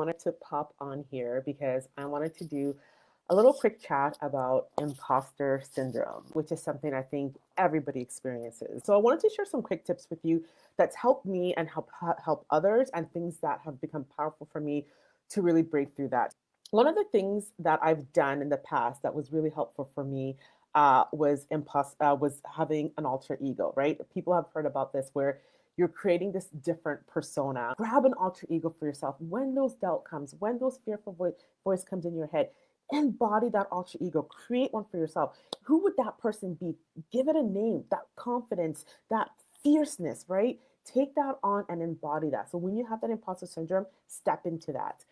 wanted to pop on here because I wanted to do a little quick chat about imposter syndrome, which is something I think everybody experiences. So I wanted to share some quick tips with you that's helped me and help others, and things that have become powerful for me to really break through that. One of the things that I've done in the past that was really helpful for me was having an alter ego. Right? People have heard about this where you're creating this different persona. Grab an alter ego for yourself. When those doubt comes, when those fearful voice comes in your head, embody that alter ego. Create one for yourself. Who would that person be? Give it a name. That confidence, that fierceness, right? Take that on and embody that. So when you have that imposter syndrome, step into that.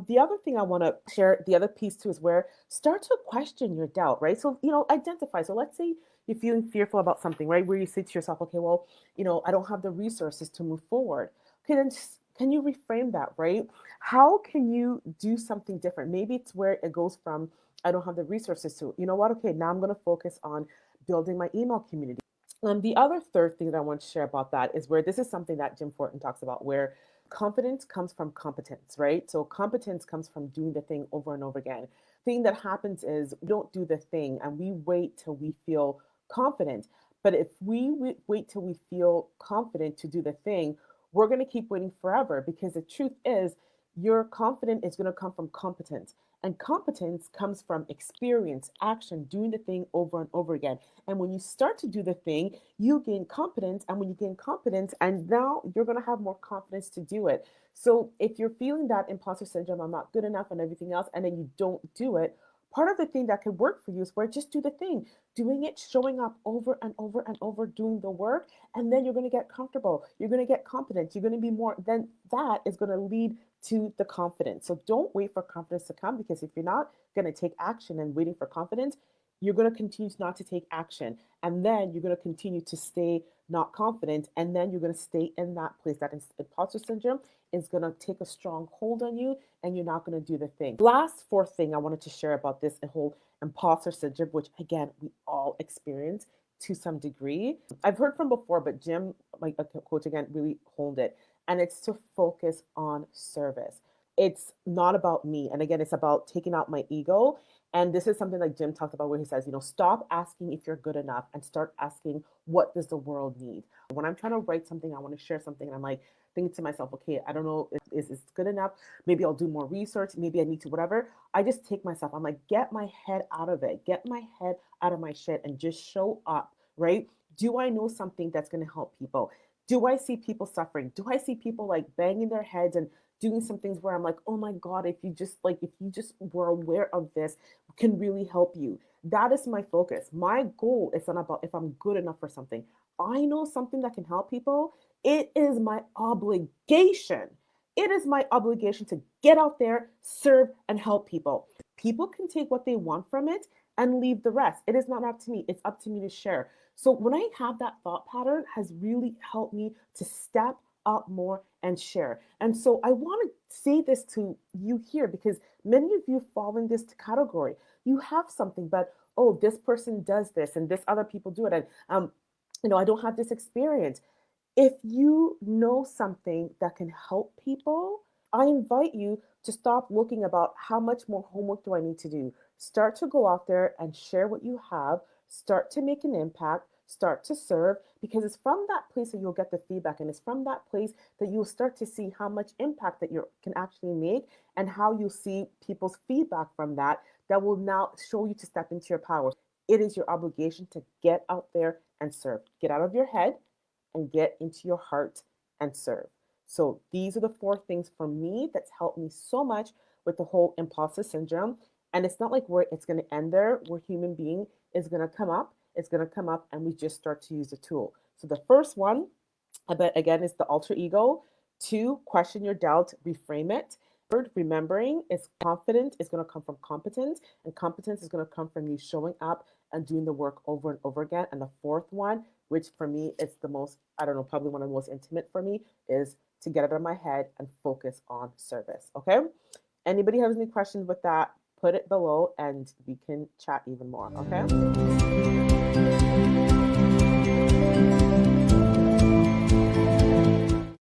The other thing I want to share, the other piece too, is where start to question your doubt, right? So, identify. So let's say you're feeling fearful about something, right? Where you say to yourself, okay, well, I don't have the resources to move forward. Okay, then just, can you reframe that, right? How can you do something different? Maybe it's where it goes from, I don't have the resources to, you know what? Okay, now I'm going to focus on building my email community. The other third thing that I want to share about that is where this is something that Jim Fortin talks about, where confidence comes from competence, right? So competence comes from doing the thing over and over again. Thing that happens is we don't do the thing and we wait till we feel confident. But if we wait till we feel confident to do the thing, we're going to keep waiting forever, because the truth is your confidence is going to come from competence. And competence comes from experience, action, doing the thing over and over again. And when you start to do the thing, you gain confidence. And when you gain confidence, and now you're going to have more confidence to do it. So if you're feeling that imposter syndrome, I'm not good enough and everything else, and then you don't do it, part of the thing that could work for you is where just do the thing, doing it, showing up over and over and over, doing the work, and then you're going to get comfortable. You're going to get confident. You're going to be more, then that is going to lead to the confidence. So don't wait for confidence to come, because if you're not going to take action and waiting for confidence, you're going to continue not to take action. And then you're going to continue to stay not confident. And then you're going to stay in that place. That imposter syndrome is going to take a strong hold on you, and you're not going to do the thing. Last fourth thing I wanted to share about this whole imposter syndrome, which again, we all experience to some degree. I've heard from before, but Jim, like a coach again, really honed it. And it's to focus on service. It's not about me. And again, it's about taking out my ego. And this is something like Jim talked about, where he says, stop asking if you're good enough and start asking, what does the world need? When I'm trying to write something, I want to share something, and I'm like thinking to myself, okay, I don't know if is this good enough. Maybe I'll do more research. Maybe I need to whatever. I just take myself. I'm like, get my head out of it. Get my head out of my shit and just show up, right? Do I know something that's going to help people? Do I see people suffering? Do I see people like banging their heads and doing some things where I'm like, oh my God, if you just were aware of this, can really help you. That is my focus. My goal is not about if I'm good enough for something. I know something that can help people. It is my obligation. It is my obligation to get out there, serve, and help people. People can take what they want from it and leave the rest. It is not up to me. It's up to me to share. So when I have that thought pattern, has really helped me to step up more and share. And so I want to say this to you here, because many of you fall in this category. You have something, but oh, this person does this and this other people do it. And I don't have this experience. If you know something that can help people, I invite you to stop looking about how much more homework do I need to do. Start to go out there and share what you have, start to make an impact, start to serve, because it's from that place that you'll get the feedback, and it's from that place that you'll start to see how much impact that you can actually make, and how you'll see people's feedback from that will now show you to step into your power. It is your obligation to get out there and serve. Get out of your head and get into your heart and serve. So these are the four things for me that's helped me so much with the whole imposter syndrome. And it's not like it's going to end there. We're human being is going to come up. It's going to come up, and we just start to use the tool. So the first one, I bet again, is the alter ego. 2, question your doubt, reframe it. 3rd, remembering is confidence is going to come from competence, and competence is going to come from you showing up and doing the work over and over again. And the 4th one, which for me is the most, I don't know, probably one of the most intimate for me, is to get it out of my head and focus on service. Okay? Anybody has any questions with that, put it below and we can chat even more. Okay?